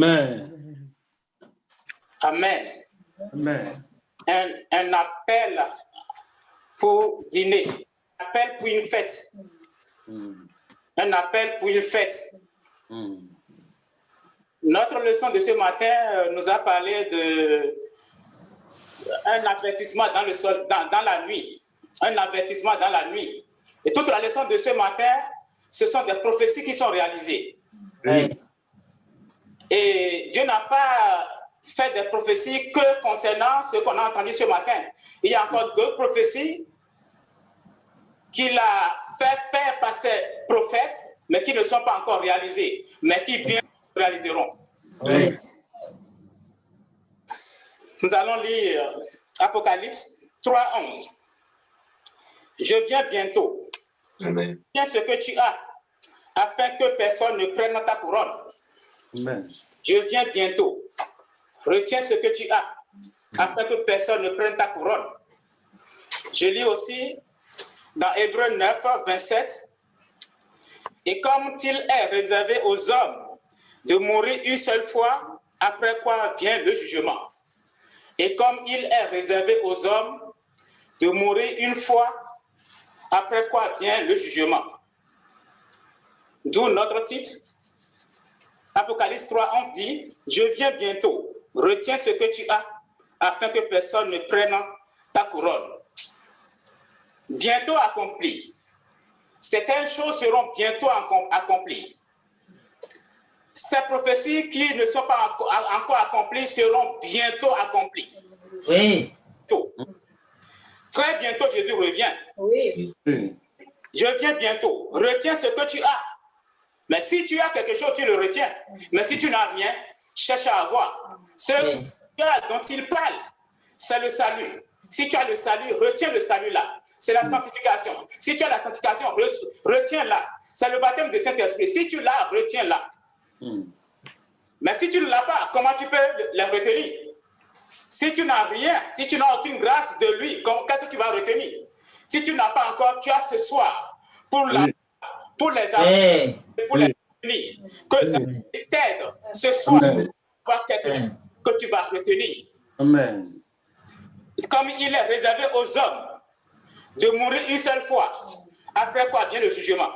Amen. Amen. Amen. Un appel pour dîner, un appel pour une fête. Un appel pour une fête. Notre leçon de ce matin nous a parlé d'un avertissement dans le sol, dans la nuit. Un avertissement dans la nuit. Et toute la leçon de ce matin, ce sont des prophéties qui sont réalisées. Et Dieu n'a pas fait des prophéties que concernant ce qu'on a entendu ce matin. Il y a encore d'autres prophéties qu'il a fait faire par ses prophètes, mais qui ne sont pas encore réalisées, mais qui bien réaliseront. Oui. Nous allons lire Apocalypse 3:11. Je viens bientôt. Amen. Tiens ce que tu as, afin que personne ne prenne ta couronne. Amen. Je viens bientôt. Retiens ce que tu as, afin que personne ne prenne ta couronne. Je lis aussi dans Hébreux 9, 27. Et comme il est réservé aux hommes de mourir une seule fois, après quoi vient le jugement. Et comme il est réservé aux hommes de mourir une fois, après quoi vient le jugement. D'où notre titre. Apocalypse 3:11 dit, je viens bientôt, retiens ce que tu as, afin que personne ne prenne ta couronne. Bientôt accompli. Certaines choses seront bientôt accomplies. Ces prophéties qui ne sont pas encore accomplies seront bientôt accomplies. Oui. Bientôt. Très bientôt, Jésus revient. Oui. Je viens bientôt. Retiens ce que tu as. Mais si tu as quelque chose, tu le retiens. Mais si tu n'as rien, cherche à avoir. Ce dont il parle, c'est le salut. Si tu as le salut, retiens le salut là. C'est la sanctification. Si tu as la sanctification, retiens-la. C'est le baptême du Saint-Esprit. Si tu l'as, retiens-la. Mais si tu ne l'as pas, comment tu peux la retenir? Si tu n'as rien, si tu n'as aucune grâce de lui, qu'est-ce que tu vas retenir? Si tu n'as pas encore, tu as ce soir pour les amis, pour les retenir. Que ça t'aide ce soir pour quelque chose que tu vas retenir. Amen. Comme il est réservé aux hommes de mourir une seule fois, après quoi vient le jugement.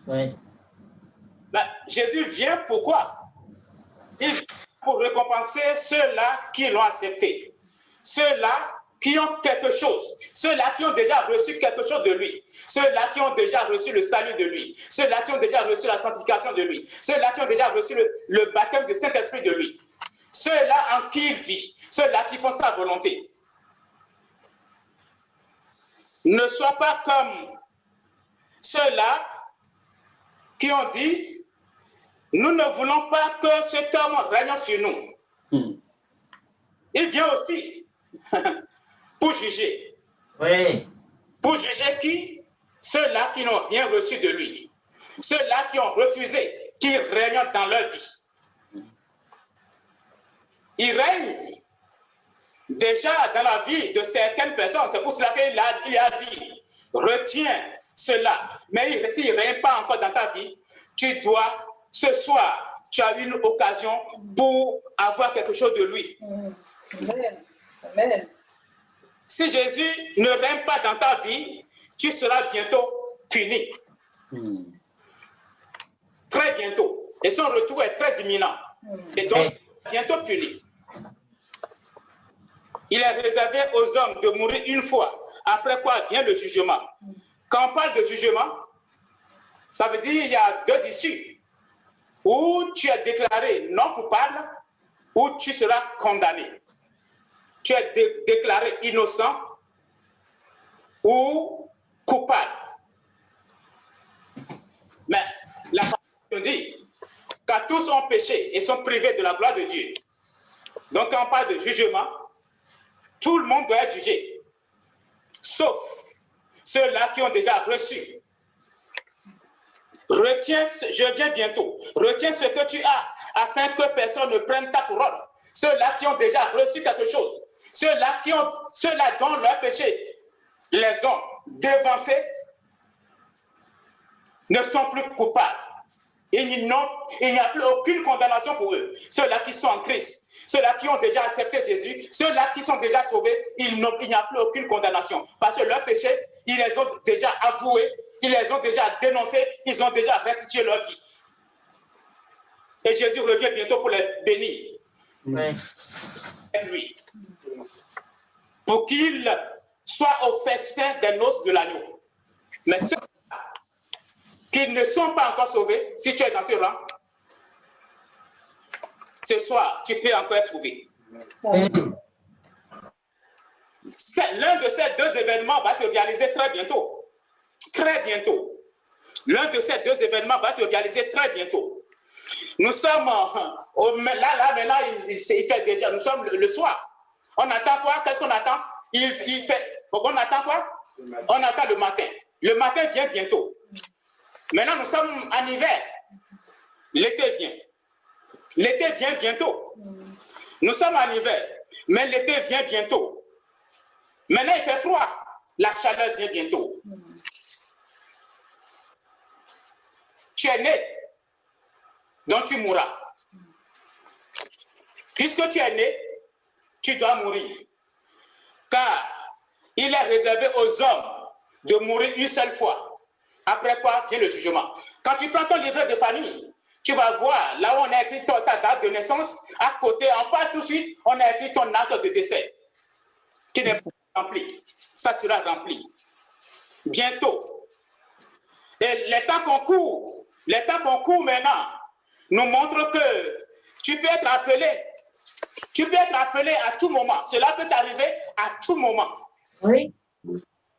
Oui. Mais Jésus vient pourquoi? Il vient pour récompenser ceux-là qui l'ont accepté, ceux-là qui ont quelque chose, ceux-là qui ont déjà reçu quelque chose de lui, ceux-là qui ont déjà reçu le salut de lui, ceux-là qui ont déjà reçu la sanctification de lui, ceux-là qui ont déjà reçu le baptême du Saint-Esprit de lui, ceux-là en qui il vit, ceux-là qui font sa volonté. Ne sois pas comme ceux-là qui ont dit, nous ne voulons pas que cet homme règne sur nous. Il vient aussi pour juger. Oui. Pour juger qui? Ceux-là qui n'ont rien reçu de lui. Ceux-là qui ont refusé qu'il règne dans leur vie. Il règne déjà dans la vie de certaines personnes. C'est pour cela qu'il a dit, retiens cela. Mais s'il ne règne pas encore dans ta vie, tu dois, ce soir, tu as une occasion pour avoir quelque chose de lui. Amen. Amen. Si Jésus ne règne pas dans ta vie, tu seras bientôt puni. Très bientôt. Et son retour est très imminent. Et donc, bientôt puni. Il est réservé aux hommes de mourir une fois, après quoi vient le jugement. Quand on parle de jugement, ça veut dire qu'il y a deux issues. Ou tu es déclaré non coupable, ou tu seras condamné. Tu es déclaré innocent ou coupable. Mais la parole dit car tous ont péché et sont privés de la gloire de Dieu. Donc quand on parle de jugement, tout le monde doit être jugé, sauf ceux-là qui ont déjà reçu. Retiens, je viens bientôt, retiens ce que tu as, afin que personne ne prenne ta couronne. Ceux-là qui ont déjà reçu quelque chose, ceux-là dont leurs péchés les ont devancés, ne sont plus coupables. il n'y a plus aucune condamnation pour eux. Ceux-là qui sont en Christ, ceux-là qui ont déjà accepté Jésus, ceux-là qui sont déjà sauvés, il n'y a plus aucune condamnation. Parce que leurs péchés, ils les ont déjà avoués, ils les ont déjà dénoncés, ils ont déjà restitué leur vie. Et Jésus revient bientôt pour les bénir. Oui. Et lui, pour qu'ils soient au festin des noces de l'agneau. Mais ceux qui ne sont pas encore sauvés, si tu es dans ce rang, ce soir, tu peux encore être sauvé. L'un de ces deux événements va se réaliser très bientôt. Très bientôt. L'un de ces deux événements va se réaliser très bientôt. Nous sommes, là, maintenant, il fait déjà, nous sommes le soir. On attend quoi? Qu'est-ce qu'on attend? On attend quoi? On attend le matin. Le matin vient bientôt. Maintenant, nous sommes en hiver. L'été vient. L'été vient bientôt. Nous sommes en hiver, mais l'été vient bientôt. Maintenant, il fait froid. La chaleur vient bientôt. Tu es né, donc tu mourras. Puisque tu es né, tu dois mourir. Car il est réservé aux hommes de mourir une seule fois. Après quoi vient le jugement. Quand tu prends ton livret de famille, tu vas voir, là où on a écrit ta date de naissance, à côté, en face tout de suite, on a écrit ton acte de décès, qui n'est pas rempli. Ça sera rempli. Bientôt. Et les temps qu'on court maintenant, nous montrent que tu peux être appelé. Tu peux être appelé à tout moment. Cela peut t'arriver à tout moment. Oui.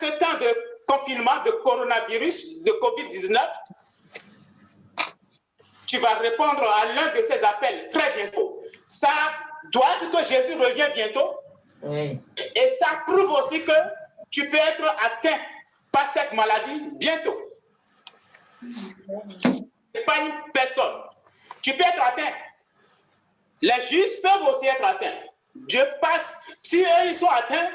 Ce temps de confinement, de coronavirus, de COVID-19, tu vas répondre à l'un de ces appels très bientôt. Ça doit être que Jésus revient bientôt. Oui. Et ça prouve aussi que tu peux être atteint par cette maladie bientôt. Pas une personne. Tu peux être atteint. Les justes peuvent aussi être atteints. Dieu passe. Si eux, ils sont atteints,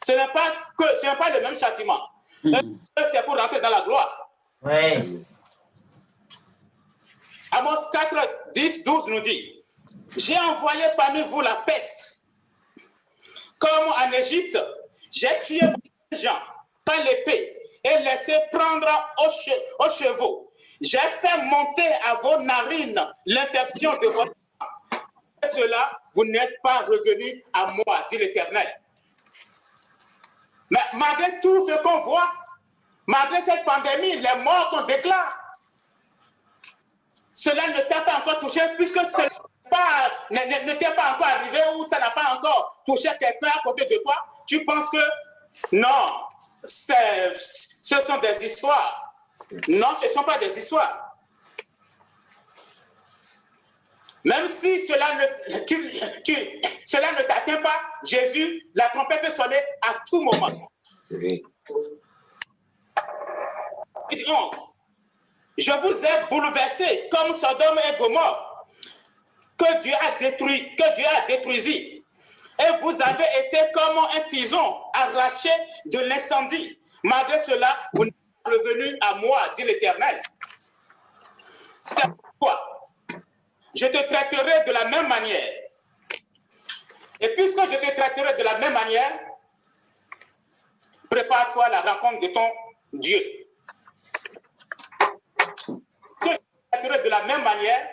ce n'est pas le même châtiment. C'est pour rentrer dans la gloire. Oui. Amos 4, 10, 12 nous dit, j'ai envoyé parmi vous la peste. Comme en Égypte, j'ai tué les gens par l'épée et laissé prendre aux chevaux. J'ai fait monter à vos narines l'infection de votre sang. Et cela, vous n'êtes pas revenus à moi, dit l'Éternel. Mais malgré tout ce qu'on voit, malgré cette pandémie, les morts qu'on déclare, cela ne t'a pas encore touché puisque cela ne t'est pas encore arrivé ou ça n'a pas encore touché quelqu'un à côté de toi. Tu penses que non, ce sont des histoires. Non, ce ne sont pas des histoires. Même si cela ne t'atteint pas, Jésus, la trompette peut sonner à tout moment. Oui. 11. Je vous ai bouleversé comme Sodome et Gomorrhe, que Dieu a détruit. Et vous avez été comme un tison arraché de l'incendie. Malgré cela, vous n'êtes pas revenus à moi, dit l'Éternel. C'est pourquoi je te traiterai de la même manière. Et puisque je te traiterai de la même manière, prépare-toi à la rencontre de ton Dieu. De la même manière,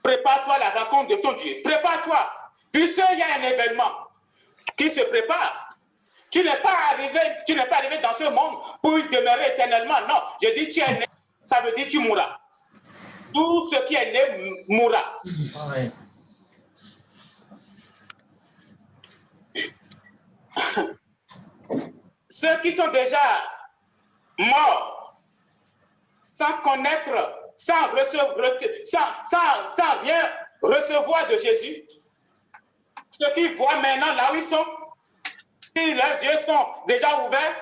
prépare-toi à la rencontre de ton Dieu. Prépare-toi. Puisqu'il y a un événement qui se prépare, tu n'es pas arrivé dans ce monde pour y demeurer éternellement. Non, je dis tu es né, ça veut dire tu mourras. Tout ce qui est né mourra. Oui. Ceux qui sont déjà morts, sans connaître, sans rien recevoir de Jésus, ceux qui voient maintenant là où ils sont, si leurs yeux sont déjà ouverts,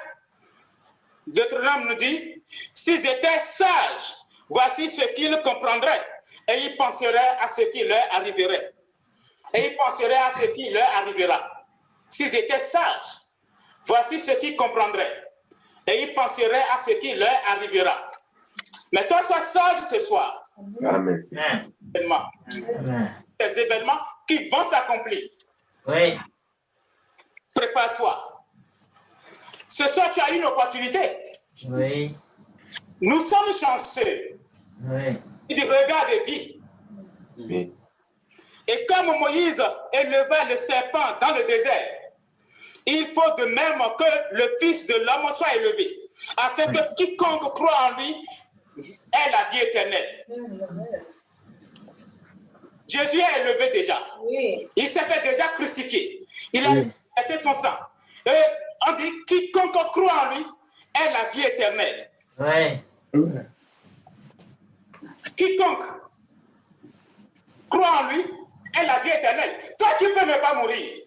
Deutéronome nous dit, s'ils étaient sages, voici ce qu'ils comprendraient, et ils penseraient à ce qui leur arriverait. Et ils penseraient à ce qui leur arrivera. S'ils étaient sages, voici ce qu'ils comprendraient, et ils penseraient à ce qui leur arrivera. Mais toi, sois sage ce soir. Amen. Amen. événements. Amen. Des événements qui vont s'accomplir. Oui. Prépare-toi. Ce soir, tu as une opportunité. Oui. Nous sommes chanceux. Oui. Il dit, regarde et vis. Oui. Et comme Moïse éleva le serpent dans le désert, il faut de même que le Fils de l'homme soit élevé, afin que quiconque croit en lui ait la vie éternelle. Amen. Jésus est élevé déjà. Oui. Il s'est fait déjà crucifier. Il a Oui. versé son sang. Et on dit, quiconque croit en lui ait la vie éternelle. Oui. Amen. Quiconque croit en lui ait la vie éternelle. Toi, tu peux ne pas mourir.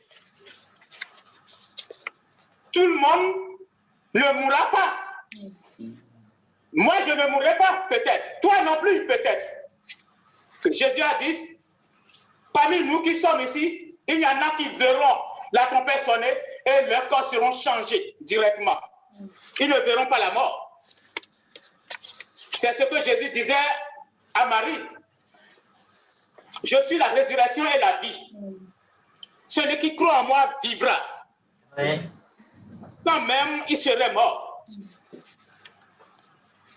Tout le monde ne mourra pas. Moi, je ne mourrai pas, peut-être. Toi non plus, peut-être. Jésus a dit, parmi nous qui sommes ici, il y en a qui verront la trompette sonner et leurs corps seront changés directement. Ils ne verront pas la mort. C'est ce que Jésus disait à Marie. Je suis la résurrection et la vie. Celui qui croit en moi vivra. Oui. Quand même, il serait mort.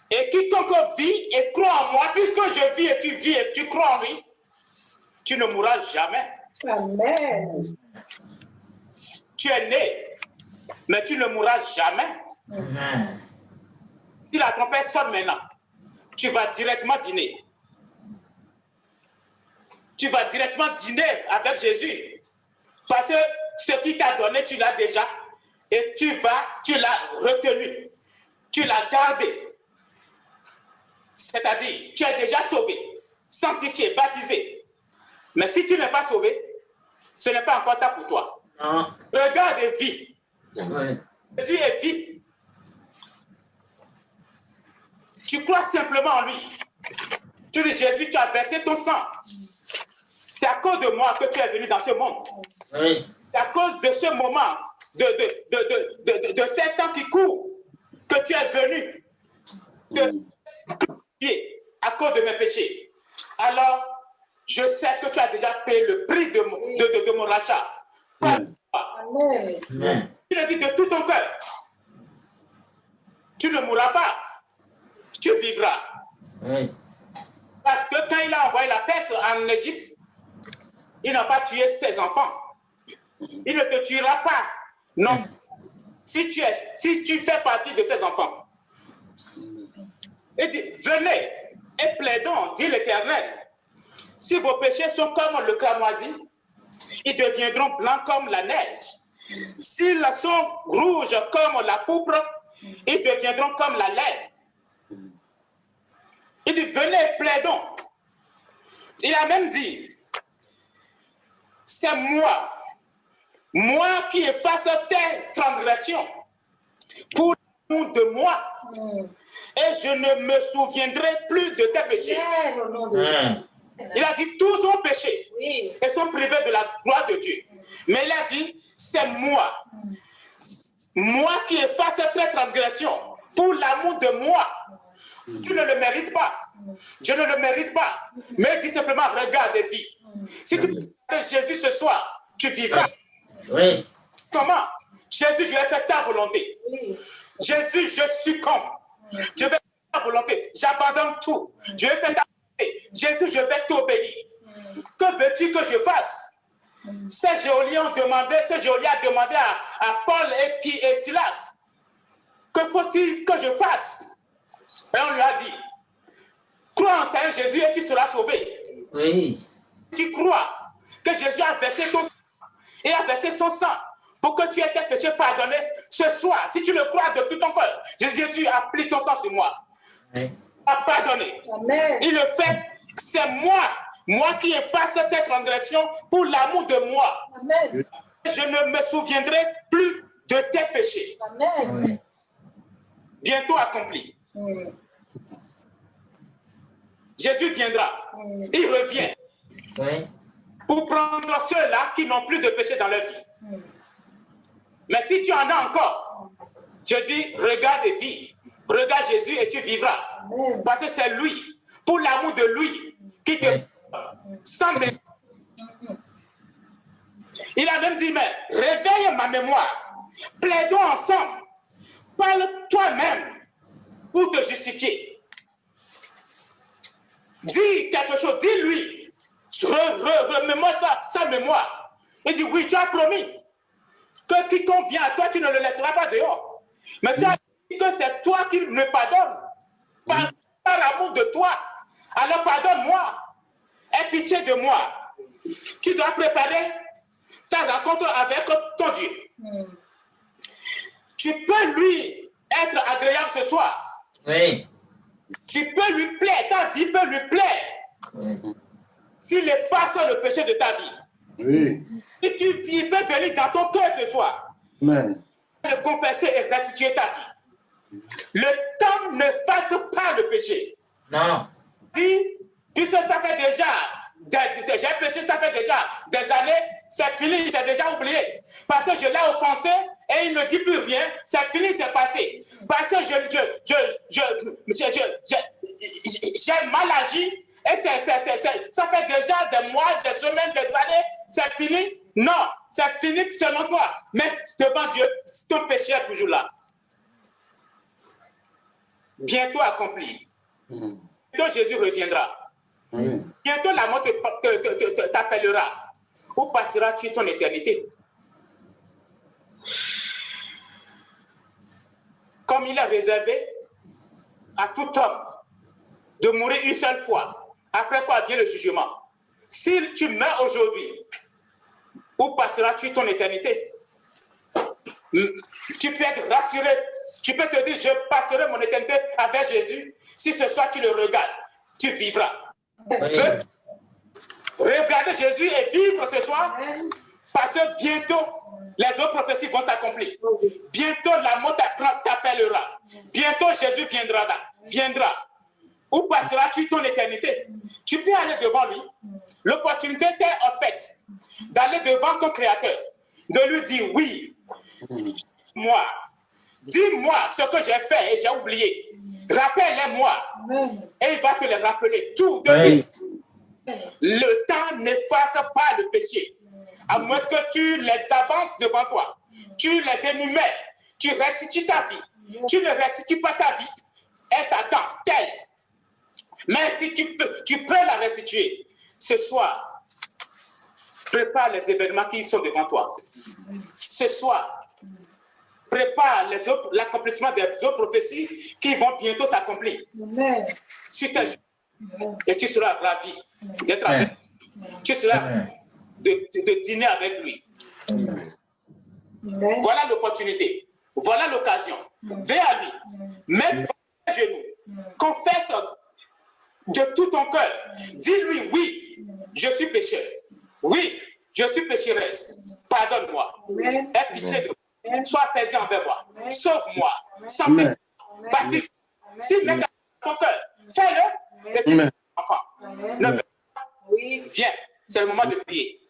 Et quiconque vit et croit en moi, puisque je vis et tu crois en lui, tu ne mourras jamais. Amen. Tu es né, mais tu ne mourras jamais. Amen. Si la trompette sonne maintenant, tu vas directement dîner. Tu vas directement dîner avec Jésus. Parce que ce qu'il t'a donné, tu l'as déjà. Et tu l'as retenu. Tu l'as gardé. C'est-à-dire, tu es déjà sauvé, sanctifié, baptisé. Mais si tu n'es pas sauvé, ce n'est pas encore temps pour toi. Non. Regarde et vis. Oui. Jésus est vie. Tu crois simplement en lui. Tu dis, Jésus, tu as versé ton sang. C'est à cause de moi que tu es venu dans ce monde. Oui. C'est à cause de ce moment, de ces temps qui courent, que tu es venu à cause de mes péchés. Alors, je sais que tu as déjà payé le prix de mon rachat. Amen. Amen. Tu le dis de tout ton cœur. Tu ne mourras pas. Tu vivras. Oui. Parce que quand il a envoyé la peste en Égypte, il n'a pas tué ses enfants. Il ne te tuera pas. Non. Si tu fais partie de ses enfants. Il dit, venez et plaidons, dit l'Éternel. Si vos péchés sont comme le cramoisi, ils deviendront blancs comme la neige. S'ils sont rouges comme la pourpre, ils deviendront comme la laine. Il dit, venez, plaidons. Il a même dit, c'est moi qui efface tes transgressions pour l'amour de moi. Et je ne me souviendrai plus de tes péchés. Amen, au nom de Jésus. Amen. Il a dit, tous ont péché Oui. et sont privés de la gloire de Dieu. Mais il a dit, c'est moi qui efface tes transgressions pour l'amour de moi. Tu ne le mérites pas. Je ne le mérite pas. Mais dis simplement, regarde et vis. Si tu regardes Jésus ce soir, tu vivras. Oui. Comment? Jésus, je vais faire ta volonté. Oui. Jésus, je succombe. Je vais faire ta volonté. J'abandonne tout. Je vais faire ta volonté. Jésus, je vais t'obéir. Que veux-tu que je fasse? Ces geôliers ont demandé, a demandé à Paul et Silas, que faut-il que je fasse? Et on lui a dit, crois en Seigneur Jésus et tu seras sauvé. Oui. Tu crois que Jésus a versé ton sang et a versé son sang pour que tu aies tes péchés pardonnés ce soir. Si tu le crois de tout ton cœur, Jésus applique ton sang sur moi. Oui. A pardonné. Amen. Il le fait, c'est moi qui efface tes transgressions pour l'amour de moi. Amen. Je ne me souviendrai plus de tes péchés. Amen. Oui. Bientôt accompli. Jésus viendra. Il revient Oui. pour prendre ceux-là qui n'ont plus de péché dans leur vie. Mais si tu en as encore, je dis, regarde et vis. Regarde Jésus et tu vivras. Amen. Parce que c'est lui. pour l'amour de lui qui te sans mémoire. Il a même dit, mais réveille ma mémoire, plaidons ensemble, parle toi-même pour te justifier. Dis quelque chose, dis-lui, remémore sa mémoire. Il dit, oui, tu as promis que quiconque vient à toi, tu ne le laisseras pas dehors. Mais tu as dit que c'est toi qui me pardonnes, par amour de toi. Alors pardonne-moi, aie pitié de moi. Tu dois préparer ta rencontre avec ton Dieu. Tu peux lui être agréable ce soir. Oui. Tu peux lui plaire, ta vie peut lui plaire. Oui. S'il efface le péché de ta vie. Oui. Il peut venir dans ton cœur ce soir. Amen. Le confesser et restituer ta vie. Le temps ne fasse pas le péché. Non. Dis, puisque ça fait déjà, j'ai péché, ça fait déjà des années, c'est fini, c'est déjà oublié. Parce que je l'ai offensé et il ne dit plus rien, c'est fini, c'est passé. Parce que j'ai mal agi et ça fait déjà des mois, des semaines, des années, c'est fini. Non, c'est fini selon toi. Mais devant Dieu, ton péché est toujours là. Bientôt accompli. Bientôt Jésus reviendra. Oui. Bientôt la mort t'appellera. Où passeras-tu ton éternité? Comme il a réservé à tout homme de mourir une seule fois, après quoi vient le jugement. Si tu meurs aujourd'hui, où passeras-tu ton éternité? Tu peux être rassuré, tu peux te dire, je passerai mon éternité avec Jésus. Si ce soir tu le regardes, tu vivras. Oui. Regardez Jésus et vivre ce soir, parce que bientôt, les autres prophéties vont s'accomplir. Bientôt, la mort t'appellera. Bientôt, Jésus viendra. Où passeras-tu ton éternité? Tu peux aller devant lui. L'opportunité t'est offerte d'aller devant ton Créateur, de lui dire, oui, moi, dis-moi ce que j'ai fait et j'ai oublié. Rappelle-les-moi. Et il va te les rappeler tout de Oui. suite. Le temps n'efface pas le péché. À moins que tu les avances devant toi, tu les énumères, tu restitues ta vie. Tu ne restitues pas ta vie, elle t'attend telle. Mais si tu peux la restituer. Ce soir, prépare les événements qui sont devant toi. Ce soir, prépare l'accomplissement des autres prophéties qui vont bientôt s'accomplir. Sur tes genoux. Et tu seras ravi d'être avec lui. Tu seras ravi de dîner avec lui. Voilà l'opportunité. Voilà l'occasion. Va à lui. Mets tes genoux. Confesse de tout ton cœur. Dis-lui, oui, je suis pécheur. Oui, je suis pécheresse. Pardonne-moi. Aie pitié de moi. Sois apaisé envers moi. Sauve-moi. Sanctifie. Baptise-moi. Si mets ton cœur, fais-le. Et tu seras enfant. Ne viens. C'est le moment de prier.